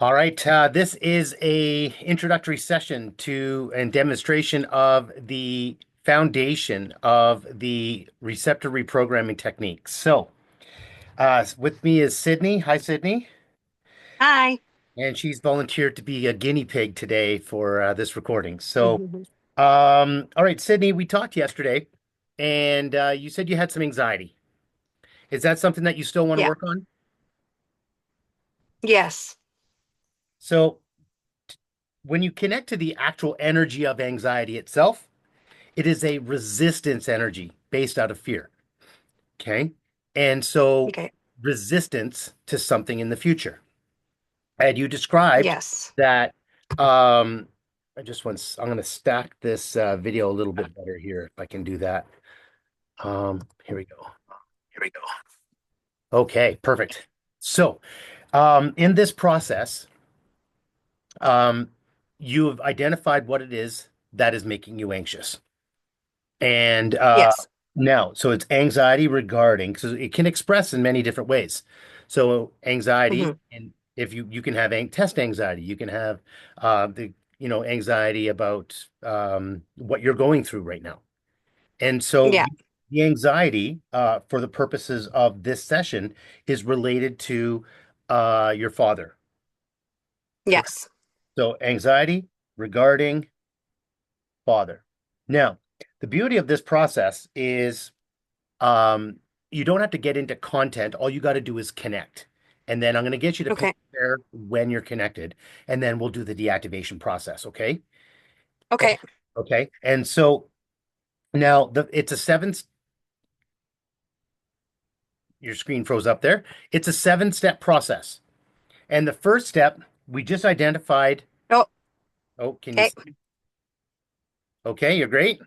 All right, this is a introductory session to and demonstration of the foundation of the receptor reprogramming technique. With me is Sydney. Hi, Sydney. Hi. And she's volunteered to be a guinea pig today for this recording. Mhm. All right, Sydney, we talked yesterday, and you said you had some anxiety. Is that something that you still want to Yeah. work on? Yes. So, when you connect to the actual energy of anxiety itself, it is a resistance energy based out of fear. Okay. And so Okay. resistance to something in the future. And you described Yes. that I'm going to stack this video a little bit better here if I can do that. Here we go. Here we go. Okay, perfect. So, in this process, um, you've identified what it is that is making you anxious. And Yes. now, so it's anxiety regarding, because it can express in many different ways. So anxiety, Hmm. and if you can have test anxiety, you can have the anxiety about what you're going through right now. And so Yeah. the anxiety, for the purposes of this session, is related to your father. Correct. Yes. So anxiety regarding father. Now, the beauty of this process is Um, you don't have to get into content. All you got to do is connect. And then I'm going to get you to pinch Okay. there when you're connected, and then we'll do the deactivation process. Okay. Okay. Okay. And so now it's a your screen froze up there. It's a 7-step process. And the first step, we just identified. Oh, Oh, can you okay. see? Okay, you're great.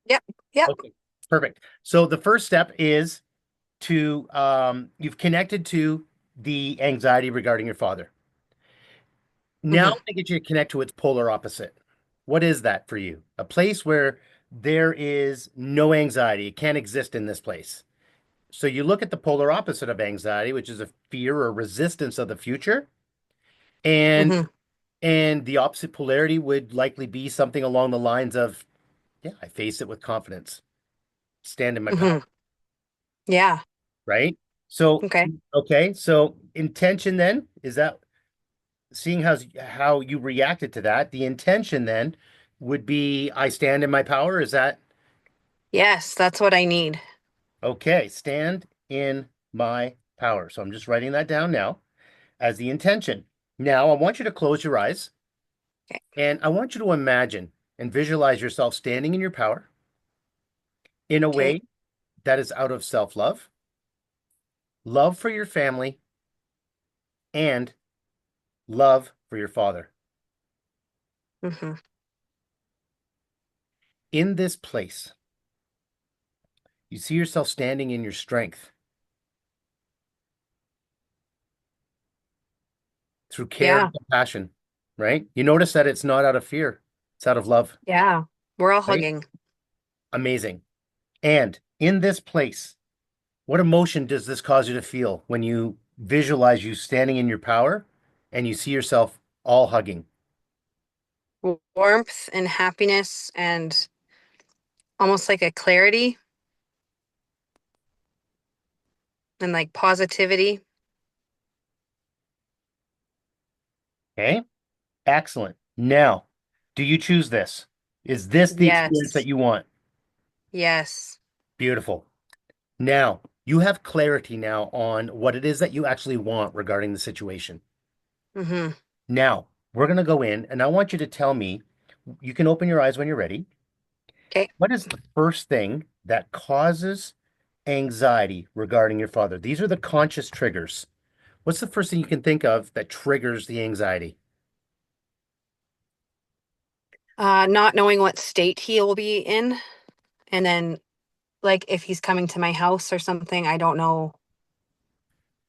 Yep. Yep. Okay, perfect. So the first step is you've connected to the anxiety regarding your father. Now I'm Hmm. going to get you to connect to its polar opposite. What is that for you? A place where there is no anxiety. It can't exist in this place. So you look at the polar opposite of anxiety, which is a fear or resistance of the future, and Hmm. and the opposite polarity would likely be something along the lines of, yeah, I face it with confidence, stand in my power, Hmm. Yeah. right? So, Okay. okay, so intention then is that seeing how you reacted to that, the intention then would be I stand in my power. Is that Yes, that's what I need. okay? Stand in my power. So I'm just writing that down now as the intention. Now I want you to close your eyes Okay. and I want you to imagine and visualize yourself standing in your power in a Okay. way that is out of self-love, love for your family, and love for your father. Hmm. In this place, you see yourself standing in your strength through care Yeah. and compassion, right? You notice that it's not out of fear, it's out of love, Yeah. We're all right? hugging. Amazing. And in this place, what emotion does this cause you to feel when you visualize you standing in your power and you see yourself all hugging? Warmth and happiness and almost like a clarity and like positivity. Okay, excellent. Now, do you choose this? Is this the experience that Yes. you want? Yes. Beautiful. Now, you have clarity now on what it is that you actually want regarding the situation. Hmm. Now, we're going to go in, and I want you to tell me, you can open your eyes when you're ready. Okay. What is the first thing that causes anxiety regarding your father? These are the conscious triggers. What's the first thing you can think of that triggers the anxiety? Not knowing what state he will be in, and then like if he's coming to my house or something, I don't know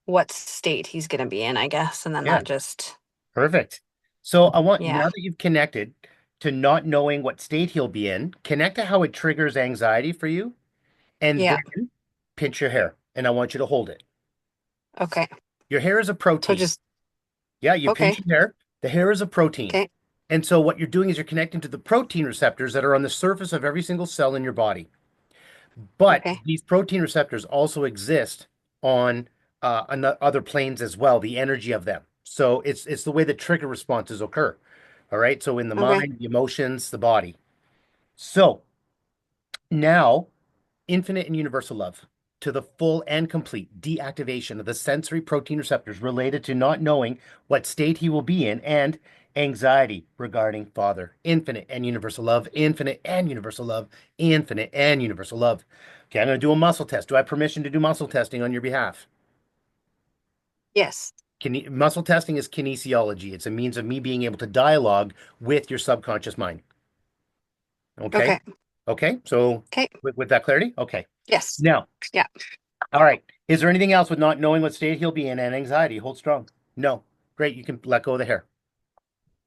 what state he's going to be in, I guess. And then Yeah, that just, perfect. So I want, now yeah, that you've connected to not knowing what state he'll be in, connect to how it triggers anxiety for you, and yeah. then pinch your hair, and I want you to hold it. Okay. Your hair is a So protein. just, Yeah, you pinch Okay. your hair. The hair is a protein. Okay. And so what you're doing is you're connecting to the protein receptors that are on the surface of every single cell in your body. But Okay. these protein receptors also exist on other planes as well, the energy of them. So it's the way the trigger responses occur. All right. So in the Okay. mind, the emotions, the body. So now infinite and universal love to the full and complete deactivation of the sensory protein receptors related to not knowing what state he will be in and anxiety regarding father. Infinite and universal love, infinite and universal love, infinite and universal love. Okay, I'm going to do a muscle test. Do I have permission to do muscle testing on your behalf? Yes. Muscle testing is kinesiology. It's a means of me being able to dialogue with your subconscious mind. Okay. Okay. Okay. So Okay. with that clarity, okay. Yes. Now, Yeah. all right. Is there anything else with not knowing what state he'll be in and anxiety? Hold strong. No. Great. You can let go of the hair.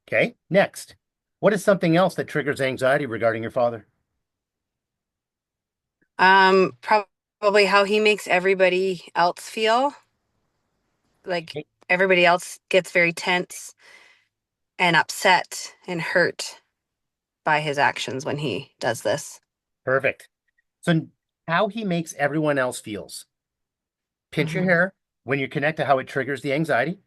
Okay. Next. What is something else that triggers anxiety regarding your father? Probably how he makes everybody else feel. Like Okay. everybody else gets very tense and upset and hurt by his actions when he does this. Perfect. So how he makes everyone else feels. Pinch your Hmm. hair when you connect to how it triggers the anxiety,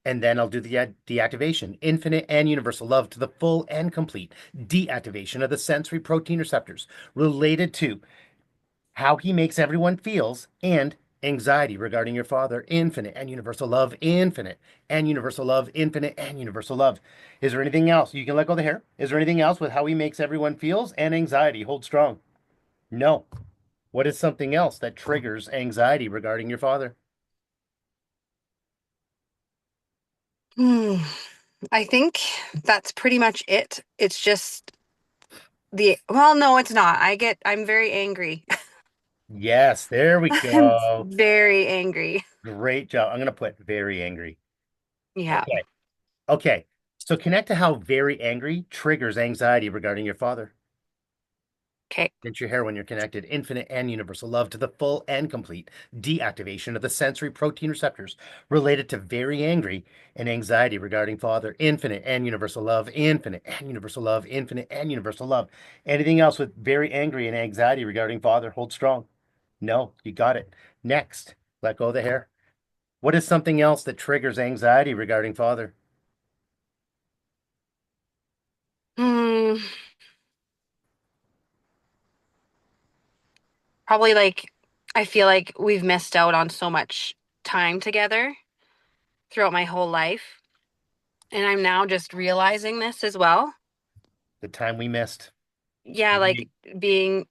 and then I'll do the deactivation. Infinite and universal love to the full and complete deactivation of the sensory protein receptors related to how he makes everyone feels, and anxiety regarding your father. Infinite and universal love, infinite and universal love, infinite and universal love. Is there anything else? You can let go of the hair. Is there anything else with how he makes everyone feels and anxiety? Hold strong. No. What is something else that triggers anxiety regarding your father? Hmm. I think that's pretty much it. It's just well, no, it's not. I'm very angry. Yes, there we I'm go. very angry. Great job. I'm going to put very angry. Yeah. Okay. Okay. So connect to how very angry triggers anxiety regarding your father. Okay. Pinch your hair when you're connected. Infinite and universal love to the full and complete deactivation of the sensory protein receptors related to very angry and anxiety regarding father. Infinite and universal love. Infinite and universal love. Infinite and universal love. Anything else with very angry and anxiety regarding father? Hold strong. No, you got it. Next, let go of the hair. What is something else that triggers anxiety regarding father? Hmm. Probably like I feel like we've missed out on so much time together throughout my whole life. And I'm now just realizing this as well. The time we missed. Yeah, like being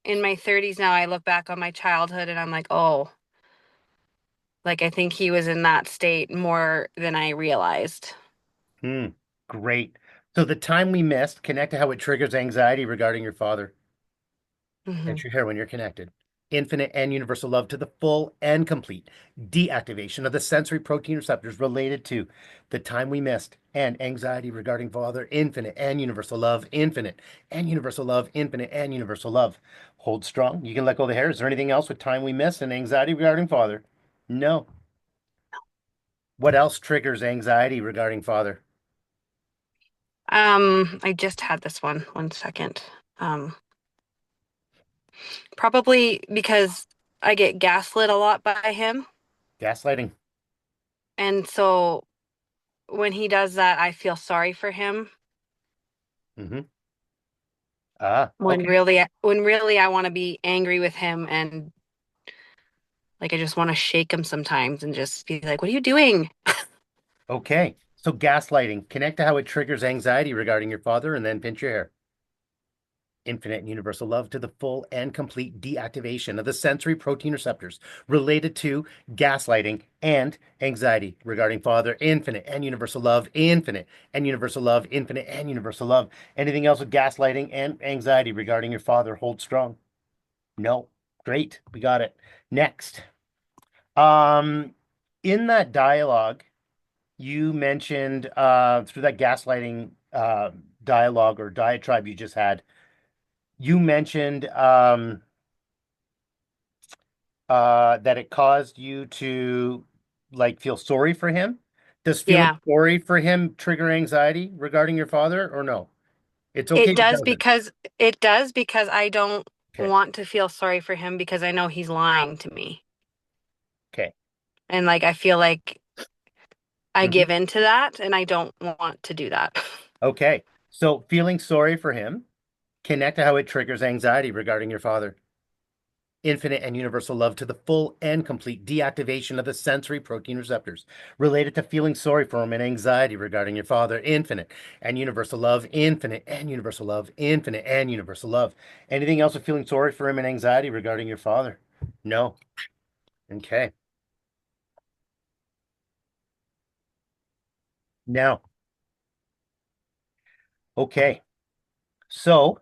in my 30s now, I look back on my childhood and I'm like, oh, like I think he was in that state more than I realized. Hmm. Great. So the time we missed, connect to how it triggers anxiety regarding your father. Hmm. Pinch your hair when you're connected. Infinite and universal love to the full and complete deactivation of the sensory protein receptors related to the time we missed and anxiety regarding father. Infinite and universal love, infinite and universal love, infinite and universal love. Hold strong. You can let go of the hair. Is there anything else with time we missed and anxiety regarding father? No. What else triggers anxiety regarding father? I just had this one. One second. Um, Probably because I get gaslit a lot by him. Gaslighting. And so when he does that, I feel sorry for him Mm-hmm. Ah, when okay. really I want to be angry with him and like I just want to shake him sometimes and just be like, "What are you doing?" Okay. So gaslighting. Connect to how it triggers anxiety regarding your father and then pinch your hair. Infinite and universal love to the full and complete deactivation of the sensory protein receptors related to gaslighting and anxiety regarding father. Infinite and universal love, infinite and universal love, infinite and universal love. Anything else with gaslighting and anxiety regarding your father? Hold strong. No. Great. We got it. Next. Um, in that dialogue, you mentioned through that gaslighting dialogue or diatribe you just had, you mentioned that it caused you to like feel sorry for him. Does feeling Yeah. sorry for him trigger anxiety regarding your father or no? It's okay It if it does doesn't. because it does because I don't Okay. want to feel sorry for him because I know he's lying to me. Okay. And like I feel like I Hmm. give in to that and I don't want to do that. Okay. So feeling sorry for him, connect to how it triggers anxiety regarding your father. Infinite and universal love to the full and complete deactivation of the sensory protein receptors related to feeling sorry for him and anxiety regarding your father. Infinite and universal love, infinite and universal love, infinite and universal love. Anything else with feeling sorry for him and anxiety regarding your father? No. Okay. Now, okay. So,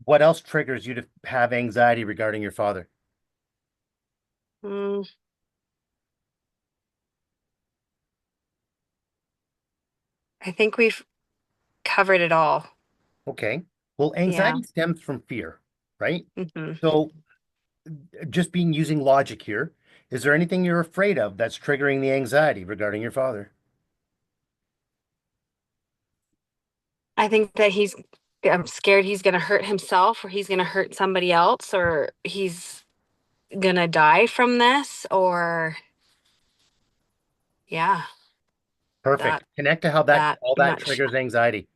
what else triggers you to have anxiety regarding your father? Mm, I think we've covered it all. Okay. Well, Yeah. anxiety stems from fear, right? Hmm. So, just being using logic here, is there anything you're afraid of that's triggering the anxiety regarding your father? I think that I'm scared he's going to hurt himself or he's going to hurt somebody else or he's going to die from this or yeah, Perfect. that, Connect to how that that all that much. triggers anxiety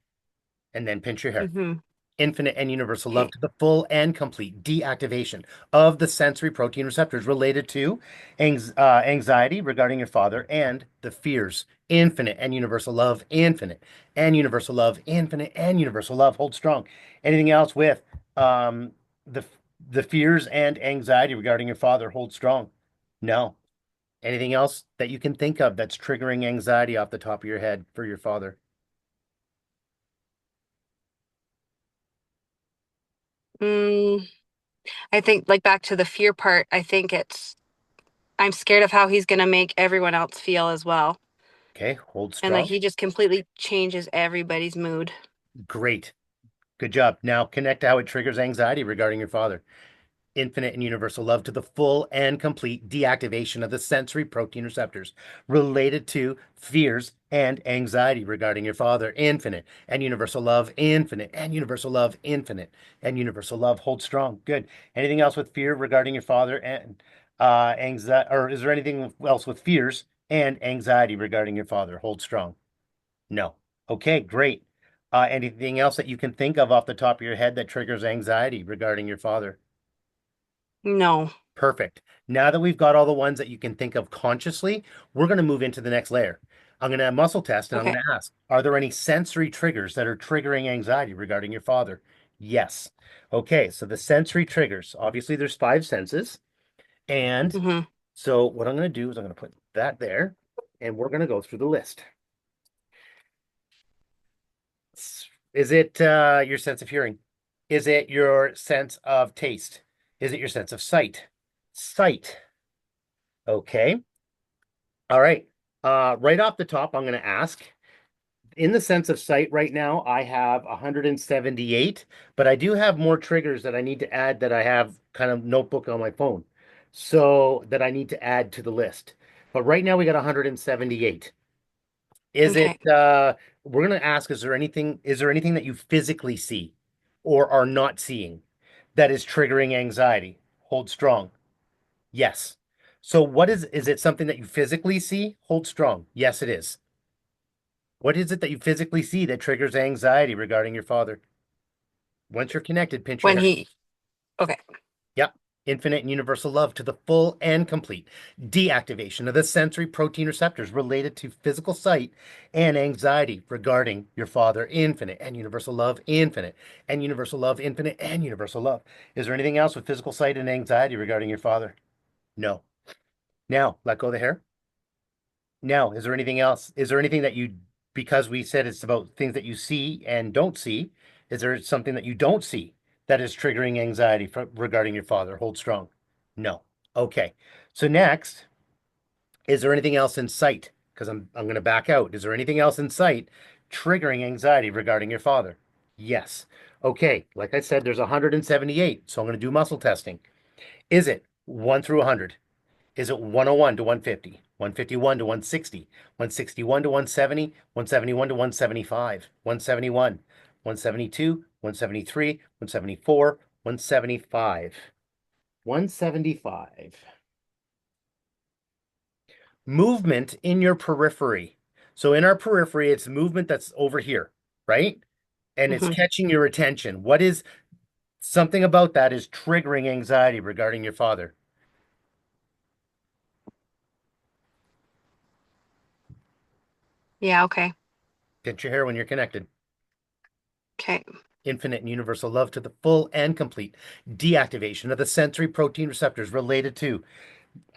and then pinch your hair. Hmm. Infinite and universal love Okay. to the full and complete deactivation of the sensory protein receptors related to anxiety regarding your father and the fears. Infinite and universal love, infinite and universal love, infinite and universal love. Hold strong. Anything else with um, the the fears and anxiety regarding your father? Hold strong. No. Anything else that you can think of that's triggering anxiety off the top of your head for your father? Mm, I think like back to the fear part, I think I'm scared of how he's going to make everyone else feel as well. Okay, hold And like strong. he just completely changes everybody's mood. Great. Good job. Now connect to how it triggers anxiety regarding your father. Infinite and universal love to the full and complete deactivation of the sensory protein receptors related to fears and anxiety regarding your father. Infinite and universal love, infinite and universal love, infinite and universal love. Hold strong. Good. Anything else with fear regarding your father and anxiety, or is there anything else with fears and anxiety regarding your father? Hold strong. No. Okay, great. Anything else that you can think of off the top of your head that triggers anxiety regarding your father? No. Perfect. Now that we've got all the ones that you can think of consciously, we're going to move into the next layer. I'm going to muscle test and I'm Okay. going to ask, are there any sensory triggers that are triggering anxiety regarding your father? Yes. Okay, so the sensory triggers, obviously there's five senses. And Hmm. so what I'm going to do is I'm going to put that there and we're going to go through the list. Is it your sense of hearing? Is it your sense of taste? Is it your sense of sight? Sight. Okay. All right. Right off the top, I'm going to ask, in the sense of sight right now, I have 178, but I do have more triggers that I need to add that I have kind of notebook on my phone. So that I need to add to the list. But right now we got 178. Is it Okay. we're going to ask, is there anything that you physically see or are not seeing that is triggering anxiety? Hold strong. Yes. So what is it something that you physically see? Hold strong. Yes, it is. What is it that you physically see that triggers anxiety regarding your father? Once you're connected, pinch your When hair. he, okay. Yep. Infinite and universal love to the full and complete deactivation of the sensory protein receptors related to physical sight and anxiety regarding your father. Infinite and universal love, infinite and universal love, infinite and universal love. Is there anything else with physical sight and anxiety regarding your father? No. Now, let go of the hair. Now, is there anything else? Is there anything that because we said it's about things that you see and don't see, is there something that you don't see that is triggering anxiety regarding your father? Hold strong. No. Okay. So next, is there anything else in sight? Because I'm going to back out. Is there anything else in sight triggering anxiety regarding your father? Yes. Okay. Like I said, there's 178. So I'm going to do muscle testing. Is it 1 through 100? Is it 101 to 150, 151 to 160, 161 to 170, 171 to 175, 171, 172, 173, 174, 175, 175. Movement in your periphery. So in our periphery, it's movement that's over here, right? And it's Hmm. catching your attention. What is something about that is triggering anxiety regarding your father? Yeah, okay. Get your hair when you're connected. Okay. Infinite and universal love to the full and complete deactivation of the sensory protein receptors related to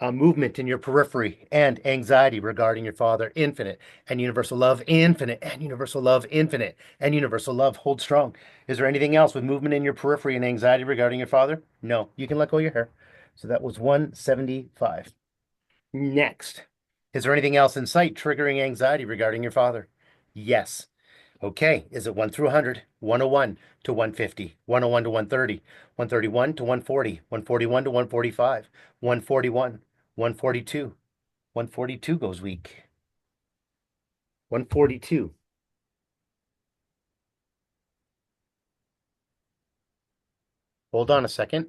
movement in your periphery and anxiety regarding your father. Infinite and universal love, infinite and universal love, infinite and universal love. Hold strong. Is there anything else with movement in your periphery and anxiety regarding your father? No, you can let go of your hair. So that was 175. Next, is there anything else in sight triggering anxiety regarding your father? Yes. Okay, is it 1 through 100? 101 to 150, 101 to 130, 131 to 140, 141 to 145, 141, 142. 142 goes weak. 142. Hold on a second.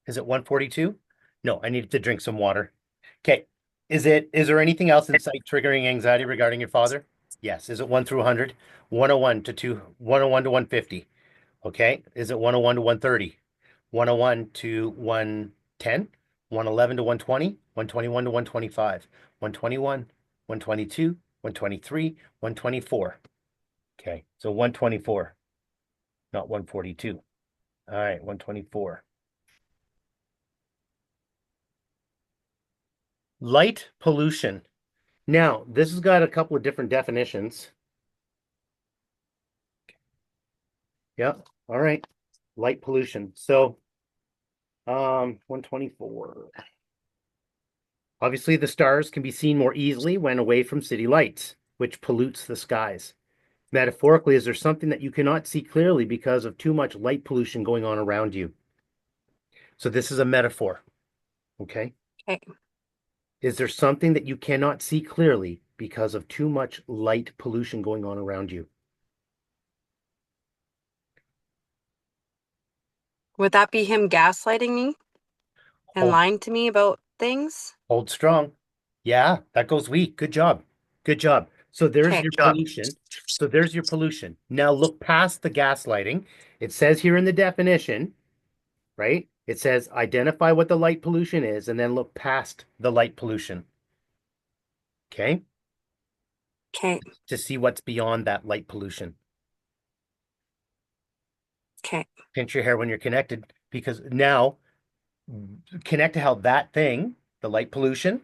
Is it 142? No, I need to drink some water. Okay. Is there anything else in sight triggering anxiety regarding your father? Yes. Is it 1 through 100? 101 to 2, 101 to 150. Okay. Is it 101 to 130? 101 to 110? 111 to 120? 121 to 125? 121, 122, 123, 124. Okay. So 124, not 142. All right. 124. Light pollution. Now, this has got a couple of different definitions. Yeah. All right. Light pollution. So, 124. Obviously, the stars can be seen more easily when away from city lights, which pollutes the skies. Metaphorically, is there something that you cannot see clearly because of too much light pollution going on around you? So this is a metaphor. Okay. Okay. Is there something that you cannot see clearly because of too much light pollution going on around you? Would that be him gaslighting me and Hold lying to me about things? Hold strong. Yeah, that goes weak. Good job. Good job. So there's Okay. your pollution. So there's your pollution. Now look past the gaslighting. It says here in the definition, right? It says identify what the light pollution is and then look past the light pollution. Okay? Okay. To see what's beyond that light pollution. Okay. Pinch your hair when you're connected because now connect to how that thing, the light pollution,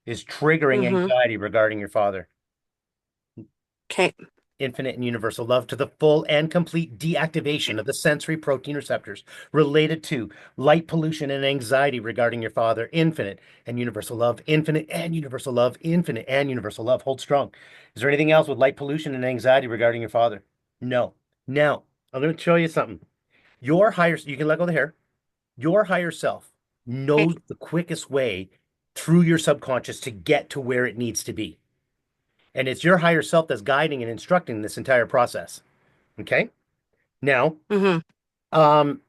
is triggering Mm-hmm. anxiety regarding your father. Okay. Infinite and universal love to the full and complete deactivation of the sensory protein receptors related to light pollution and anxiety regarding your father. Infinite and universal love, infinite and universal love, infinite and universal love. Hold strong. Is there anything else with light pollution and anxiety regarding your father? No. Now, I'm going to show you something. You can let go of the hair. Your higher self Okay. knows the quickest way through your subconscious to get to where it needs to be. And it's your higher self that's guiding and instructing this entire process. Okay. Now, Mm-hmm. um,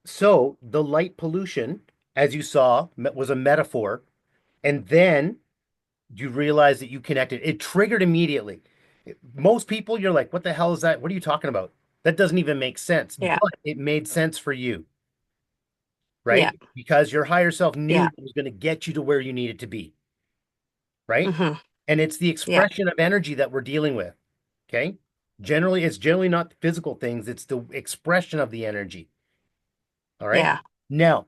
so the light pollution, as you saw, was a metaphor. And then you realize that you connected. It triggered immediately. Most people, you're like, what the hell is that? What are you talking about? That doesn't even make sense. Yeah. But it made sense for you, Yeah. right? Because your higher self knew Yeah. it was going to get you to where you needed to be, right? Mm-hmm. And it's the Yeah. expression of energy that we're dealing with. Okay. It's generally not physical things, it's the expression of the energy. All right. Yeah. Now,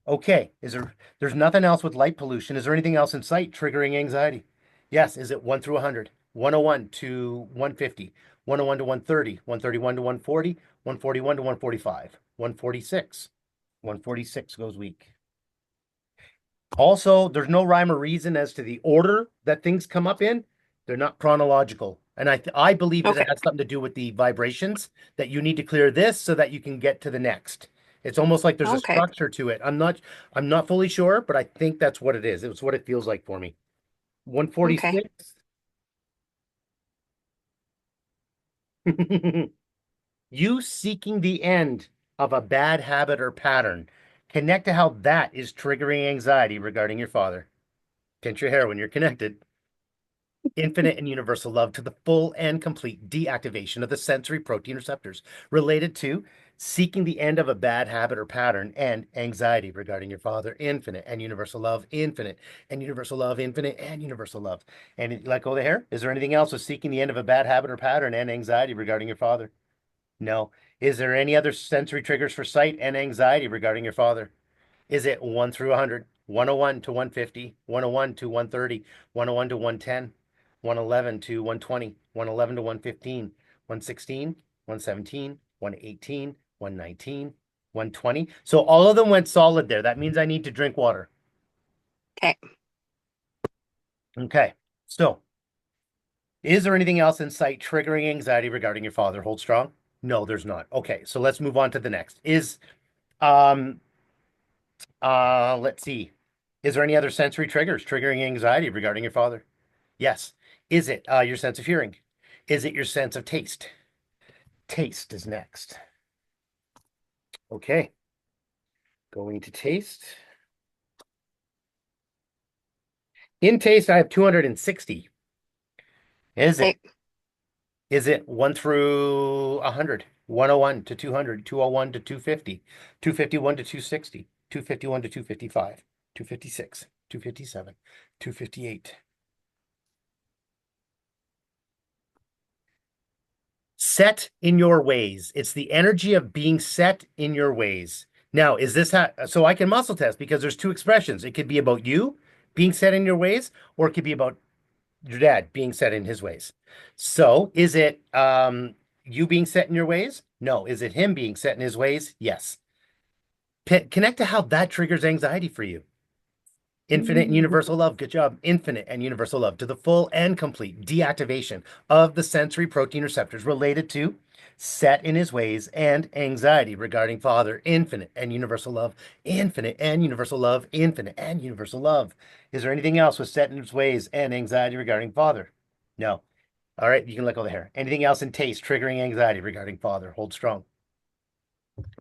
okay, there's nothing else with light pollution. Is there anything else in sight triggering anxiety? Yes. Is it 1 through 100? 101 to 150, 101 to 130, 131 to 140, 141 to 145, 146. 146 goes weak. Also, there's no rhyme or reason as to the order that things come up in. They're not chronological. And I believe that Okay. it has something to do with the vibrations that you need to clear this so that you can get to the next. It's almost like there's a Okay. structure to it. I'm not fully sure, but I think that's what it is. It's what it feels like for me. Okay. 146. You seeking the end of a bad habit or pattern. Connect to how that is triggering anxiety regarding your father. Pinch your hair when you're connected. Infinite and universal love to the full and complete deactivation of the sensory protein receptors related to seeking the end of a bad habit or pattern and anxiety regarding your father. Infinite and universal love, infinite and universal love, infinite and universal love. And let go of the hair. Is there anything else with seeking the end of a bad habit or pattern and anxiety regarding your father? No. Is there any other sensory triggers for sight and anxiety regarding your father? Is it 1 through 100, 101 to 150, 101 to 130, 101 to 110, 111 to 120, 111 to 115, 116, 117, 118, 119, 120? So all of them went solid there. That means I need to drink water. Okay. Okay. So is there anything else in sight triggering anxiety regarding your father? Hold strong. No, there's not. Okay. So let's move on to the next. Um, let's see. Is there any other sensory triggers triggering anxiety regarding your father? Yes. Is it your sense of hearing? Is it your sense of taste? Taste is next. Okay. Going to taste. In taste, I have 260. Is it? Okay. Is it 1 through 100? 101 to 200, 201 to 250, 251 to 260, 251 to 255, 256, 257, 258. Set in your ways. It's the energy of being set in your ways. Now, is this how, so I can muscle test because there's two expressions. It could be about you being set in your ways, or it could be about your dad being set in his ways. So, is it you being set in your ways? No. Is it him being set in his ways? Yes. Connect to how that triggers anxiety for you. Infinite and universal love. Good job. Infinite and universal love to the full and complete deactivation of the sensory protein receptors related to set in his ways and anxiety regarding father. Infinite and universal love. Infinite and universal love. Infinite and universal love. Is there anything else with set in his ways and anxiety regarding father? No. All right, you can let go of the hair. Anything else in taste triggering anxiety regarding father? Hold strong.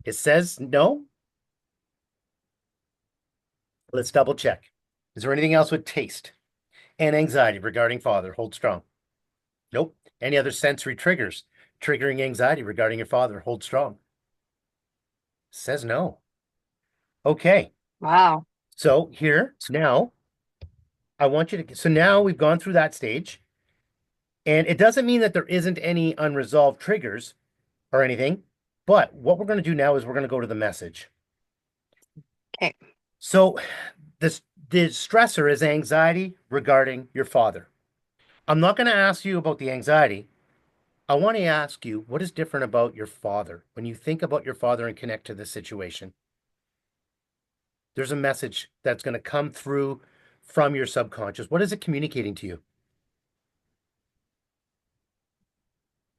It says no. Let's double check. Is there anything else with taste and anxiety regarding father? Hold strong. Nope. Any other sensory triggers triggering anxiety regarding your father? Hold strong. Says no. Okay. Wow. So here, now, I want you to, so now we've gone through that stage, and it doesn't mean that there isn't any unresolved triggers or anything, but what we're going to do now is we're going to go to the message. Okay. So this, the stressor is anxiety regarding your father. I'm not going to ask you about the anxiety. I want to ask you, what is different about your father when you think about your father and connect to this situation? There's a message that's going to come through from your subconscious. What is it communicating to you?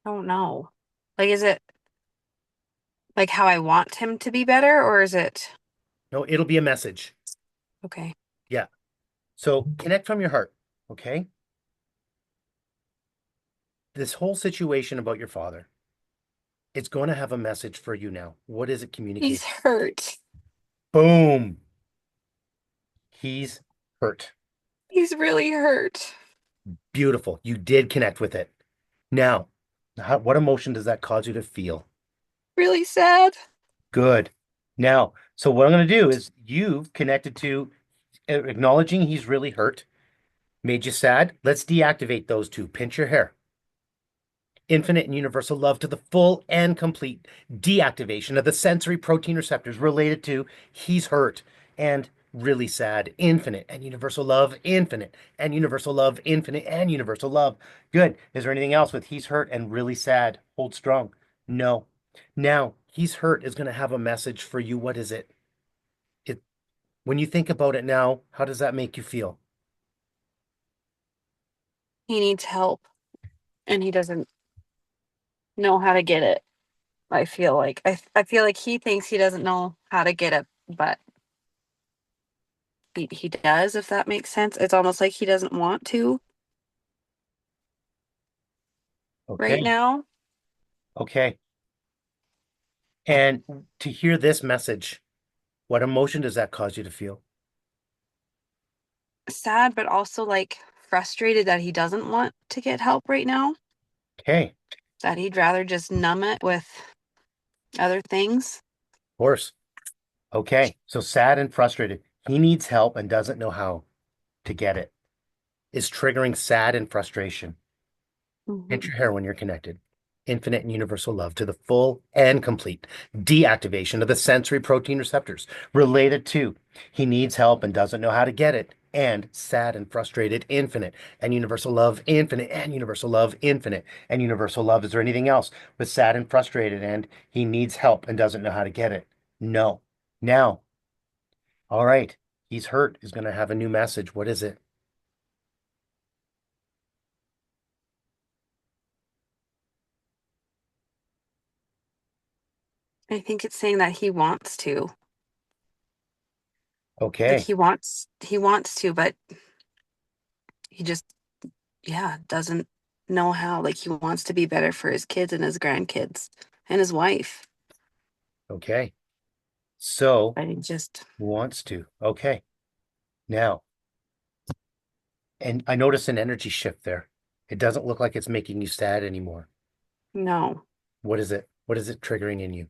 I don't know. Like, is it like how I want him to be better, or is it No, it'll be a message. okay? Yeah. So connect from your heart. Okay. This whole situation about your father, it's going to have a message for you now. What is it He's communicating? hurt. Boom. He's hurt. He's really hurt. Beautiful. You did connect with it. Now, what emotion does that cause you to feel? Really sad. Good. Now, so what I'm going to do is you've connected to acknowledging he's really hurt, made you sad. Let's deactivate those two. Pinch your hair. Infinite and universal love to the full and complete deactivation of the sensory protein receptors related to he's hurt and really sad. Infinite and universal love, infinite and universal love, infinite and universal love. Good. Is there anything else with he's hurt and really sad? Hold strong. No. Now, he's hurt is going to have a message for you. What is it? It when you think about it now, how does that make you feel? He needs help. and he doesn't know how to get it. I feel like he thinks he doesn't know how to get it, but he does, if that makes sense. It's almost like he doesn't want to right Okay. now. Okay. And to hear this message, what emotion does that cause you to feel? Sad, but also like frustrated that he doesn't want to get help right now, Okay. that he'd rather just numb it with other things. Of course. Okay. So sad and frustrated. He needs help and doesn't know how to get it. Is triggering sad and frustration. Hit Hmm. your hair when you're connected. Infinite and universal love to the full and complete deactivation of the sensory protein receptors related to he needs help and doesn't know how to get it. And sad and frustrated, infinite and universal love, infinite and universal love, infinite and universal love. Is there anything else with sad and frustrated and he needs help and doesn't know how to get it? No. Now, all right, he's hurt, is going to have a new message. What is it? I think it's saying that he wants to. Like Okay. he wants to, but he just, yeah, doesn't know how. Like he wants to be better for his kids and his grandkids and his wife. Okay. So But he just, wants to. Okay. Now, and I notice an energy shift there. It doesn't look like it's making you sad anymore. no. What is it? What is it triggering in you?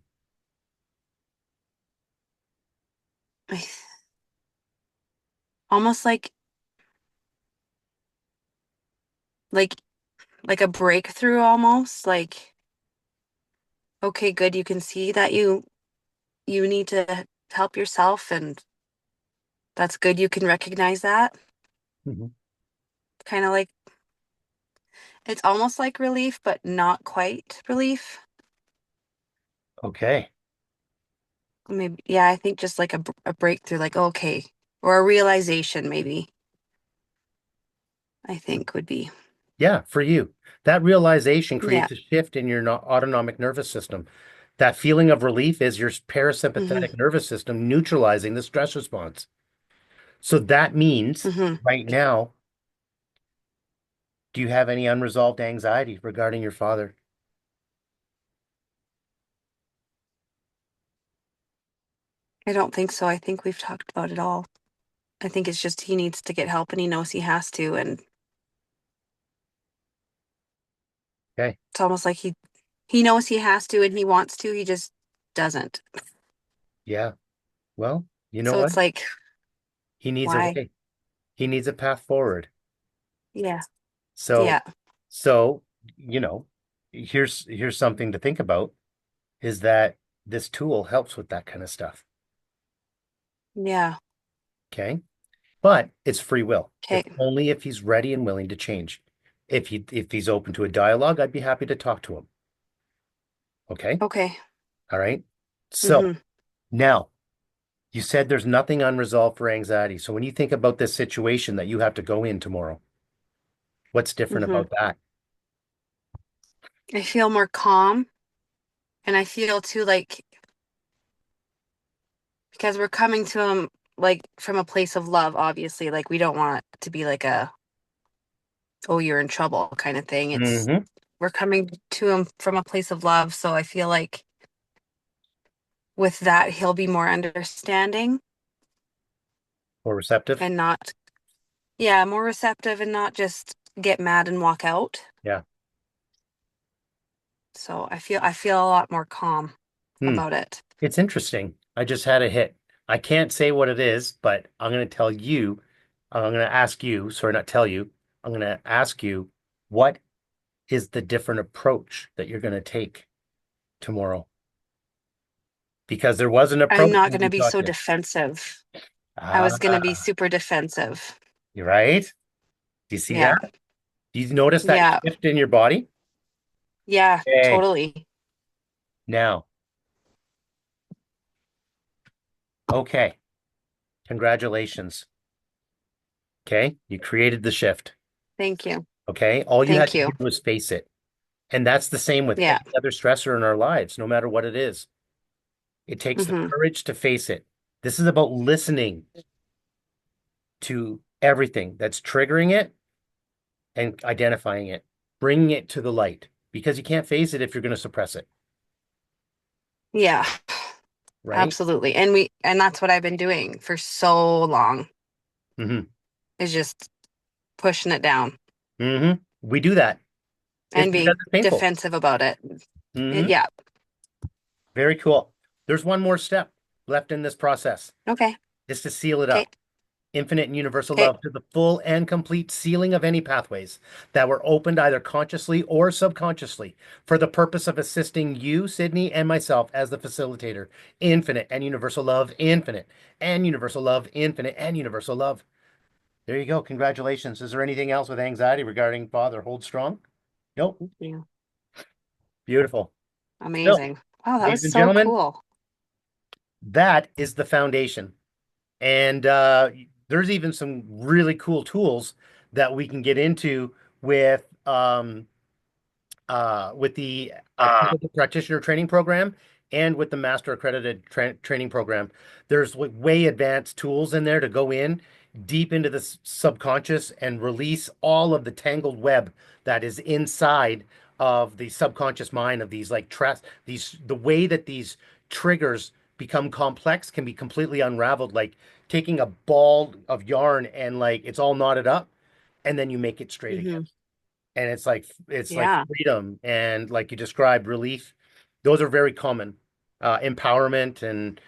I, almost like like a breakthrough almost. Like, okay, good, you can see that you need to help yourself, and that's good, you can recognize that. Mhm. Kind of like it's almost like relief, but not quite relief. Okay. Maybe, yeah, I think just like a breakthrough, like, okay, or a realization, maybe, I think would be. Yeah, for you. That realization Yeah. creates a shift in your autonomic nervous system. That feeling of relief is your Hmm. parasympathetic nervous system neutralizing the stress response. So that means Hmm. right now, do you have any unresolved anxiety regarding your father? I don't think so. I think we've talked about it all. I think it's just he needs to get help and he knows he has to. And Okay. it's almost like he knows he has to and he wants to, he just doesn't. Yeah. Well, you know So what? it's like, He needs a why? way. He needs a path forward. Yeah. So, Yeah. so, you know, here's something to think about is that this tool helps with that kind of stuff. Yeah. Okay. But it's free will. Okay. If only if he's ready and willing to change. If he's open to a dialogue, I'd be happy to talk to him. Okay. Okay. All right. So Hmm. now you said there's nothing unresolved for anxiety. So when you think about this situation that you have to go in tomorrow, what's different Hmm. about that? I feel more calm, and I feel too like because we're coming to him like from a place of love, obviously. Like we don't want it to be like a, oh, you're in trouble kind of thing. It's Hmm. we're coming to him from a place of love. So I feel like with that, he'll be more understanding Or receptive? and not, yeah, more receptive and not just get mad and walk out. Yeah. So I feel a lot more calm Hmm. about it. It's interesting. I just had a hit. I can't say what it is, but I'm going to tell you, I'm going to ask you, sorry, not tell you, I'm going to ask you, what is the different approach that you're going to take tomorrow? Because there was an I'm approach not when going to we be talked so to. defensive. I was going to be Ah, super defensive. you're right. Do you see Yeah. that? Do you notice that Yeah. shift in your body? Yeah, Okay. totally. Now, okay. Congratulations. Okay. You created the shift. Thank you. Okay. All you had Thank to do you. was face it. And that's the same with Yeah. any other stressor in our lives, no matter what it is. It takes the Hmm. courage to face it. This is about listening to everything that's triggering it and identifying it, bringing it to the light because you can't face it if you're going to suppress it, Yeah, right? absolutely. And that's what I've been doing for so long, Hmm. is just pushing it down We do that. It's and because being it's painful. defensive about it. Hmm. Yeah. Very cool. There's one more step left in this process, Okay. is to seal it Okay. up. Infinite and universal Okay. love to the full and complete sealing of any pathways that were opened either consciously or subconsciously for the purpose of assisting you, Sydney, and myself as the facilitator. Infinite and universal love, infinite and universal love, infinite and universal love. There you go. Congratulations. Is there anything else with anxiety regarding father? Hold strong. Nope. Yeah. Beautiful. So, Amazing. Wow, that was ladies and so gentlemen, cool. that is the foundation. And there's even some really cool tools that we can get into with with the Accredited Practitioner training program and with the Master Accredited training program. There's way advanced tools in there to go in deep into the subconscious and release all of the tangled web that is inside of the subconscious mind of these like these the way that these triggers become complex can be completely unraveled, like taking a ball of yarn and like it's all knotted up and then you make it straight again, Hmm. and it's like Yeah. freedom and like you described relief. Those are very common. Empowerment and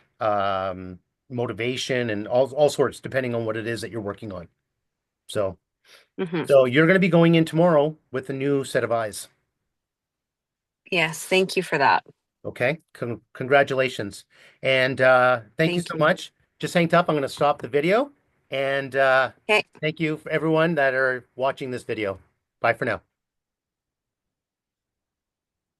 motivation and all sorts depending on what it is that you're working on. So Hmm. so you're going to be going in tomorrow with a new set of eyes. Yes. Thank you for that. Okay, congratulations, and thank you Thank so you. much. Just hang up. I'm going to stop the video, and Okay. thank you for everyone that are watching this video. Bye for now.